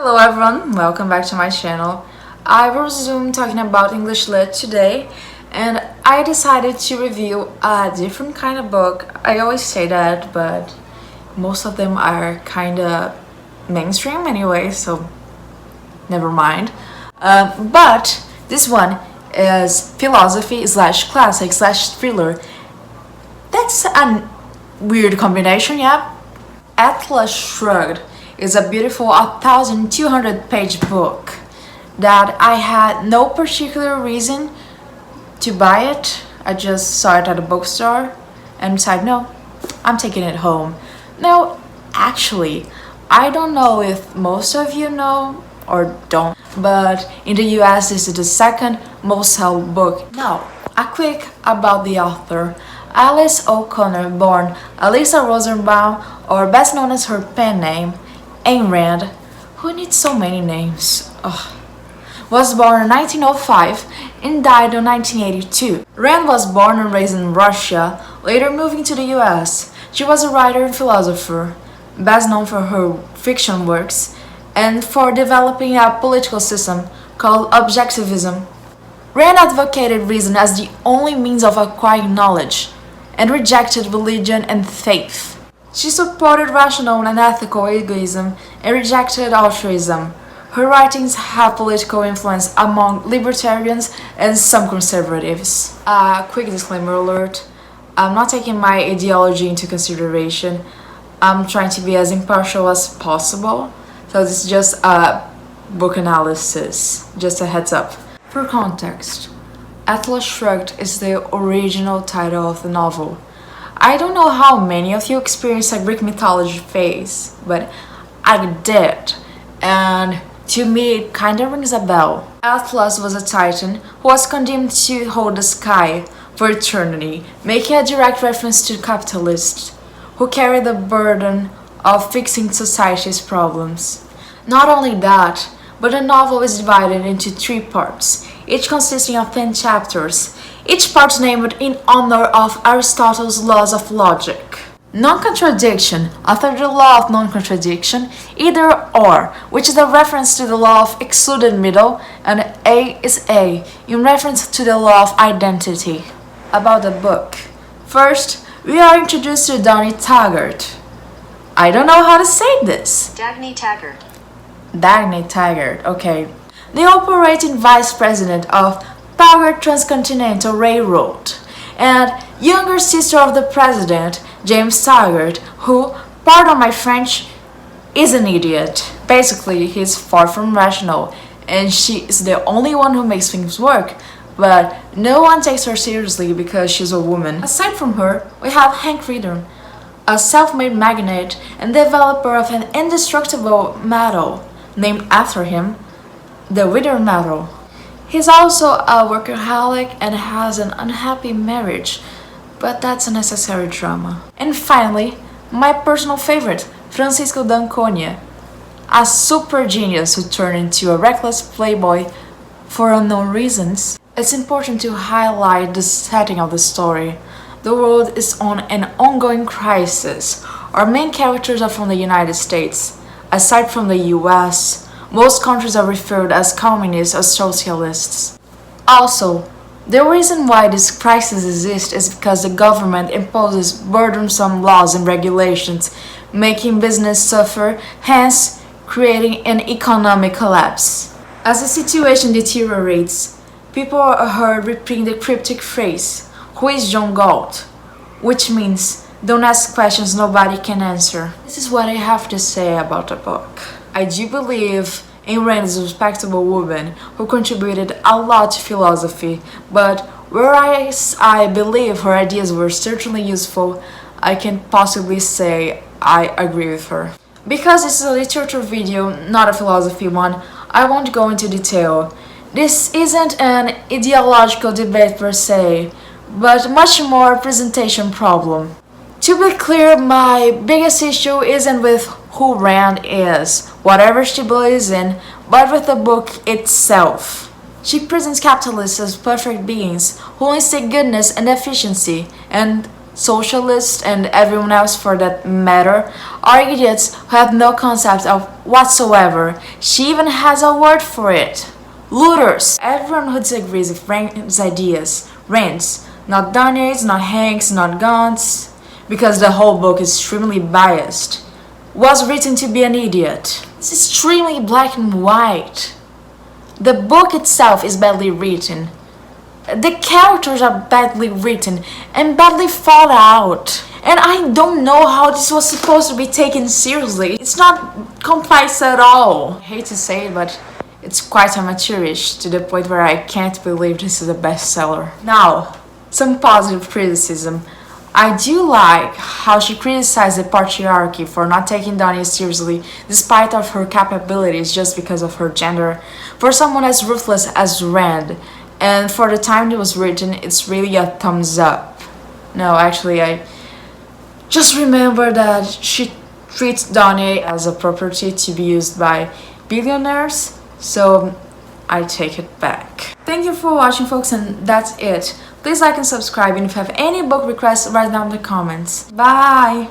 Hello everyone, welcome back to my channel. I will resume talking about English Lit today, and I decided to review a different kind of book. I always say that, but most of them are kinda mainstream anyway, so never mind. But this one is philosophy slash classic slash thriller. That's a weird combination, yeah? Atlas Shrugged is a beautiful 1,200-page book that I had no particular reason to buy it. I just saw it at a bookstore and decided, no, I'm taking it home. Now, actually, I don't know if most of you know or don't, but in the US, this is the second most sold book. Now, a quick about the author. Alice O'Connor, born Alisa Rosenbaum, or best known as her pen name, Ayn Rand, who needs so many names, was born in 1905 and died in 1982. Rand was born and raised in Russia, later moving to the US. She was a writer and philosopher, best known for her fiction works and for developing a political system called objectivism. Rand advocated reason as the only means of acquiring knowledge and rejected religion and faith. She supported rational and ethical egoism and rejected altruism. Her writings have political influence among libertarians and some conservatives. Quick disclaimer alert, I'm not taking my ideology into consideration. I'm trying to be as impartial as possible, so this is just a book analysis, just a heads up. For context, Atlas Shrugged is the original title of the novel. I don't know how many of you experienced a Greek mythology phase, but I did, and to me it kinda rings a bell. Atlas was a titan who was condemned to hold the sky for eternity, making a direct reference to capitalists who carry the burden of fixing society's problems. Not only that, but the novel is divided into 3 parts, each consisting of 10 chapters, each part named in honor of Aristotle's laws of logic. Non-contradiction, after the law of non-contradiction, either or, which is a reference to the law of excluded middle, and A is A, in reference to the law of identity. About the book. First, we are introduced to Dagny Taggart. I don't know how to say this. Dagny Taggart. Dagny Taggart, okay. The operating vice president of Taggart Transcontinental Railroad, and younger sister of the president, James Taggart, who, pardon my French, is an idiot. Basically, he's far from rational, and she is the only one who makes things work, but no one takes her seriously because she's a woman. Aside from her, we have Hank Reeder, a self-made magnate and developer of an indestructible metal named after him, the Reeder metal. He's also a workaholic and has an unhappy marriage, but that's a necessary drama. And finally, my personal favorite, Francisco d'Anconia, a super genius who turned into a reckless playboy for unknown reasons. It's important to highlight the setting of the story. The world is on an ongoing crisis. Our main characters are from the United States. Aside from the US, most countries are referred as communists or socialists. Also, the reason why this crisis exists is because the government imposes burdensome laws and regulations, making business suffer, hence creating an economic collapse. As the situation deteriorates, people are heard repeating the cryptic phrase, "Who is John Galt?" which means, don't ask questions nobody can answer. This is what I have to say about the book. I do believe Ayn Rand is a respectable woman who contributed a lot to philosophy, but whereas I believe her ideas were certainly useful, I can possibly say I agree with her. Because this is a literature video, not a philosophy one, I won't go into detail. This isn't an ideological debate per se, but much more a presentation problem. To be clear, my biggest issue isn't with who Rand is, whatever she believes in, but with the book itself. She presents capitalists as perfect beings who only seek goodness and efficiency, and socialists, and everyone else for that matter are idiots who have no concept of whatsoever. She even has a word for it. Looters. Everyone who disagrees with Rand's ideas, Rand's, not Donnie's, not Hank's, not Gaunt's, because the whole book is extremely biased, was written to be an idiot. It's extremely black and white. The book itself is badly written. The characters are badly written and badly thought out. And I don't know how this was supposed to be taken seriously. It's not complex at all. I hate to say it, but it's quite amateurish to the point where I can't believe this is a bestseller. Now, some positive criticism. I do like how she criticized the patriarchy for not taking Donnie seriously despite of her capabilities just because of her gender, for someone as ruthless as Rand, and for the time it was written, it's really a thumbs up. No, actually, I just remember that she treats Donnie as a property to be used by billionaires, so I take it back. Thank you for watching, folks, and that's it. Please like and subscribe, and if you have any book requests, write down in the comments. Bye!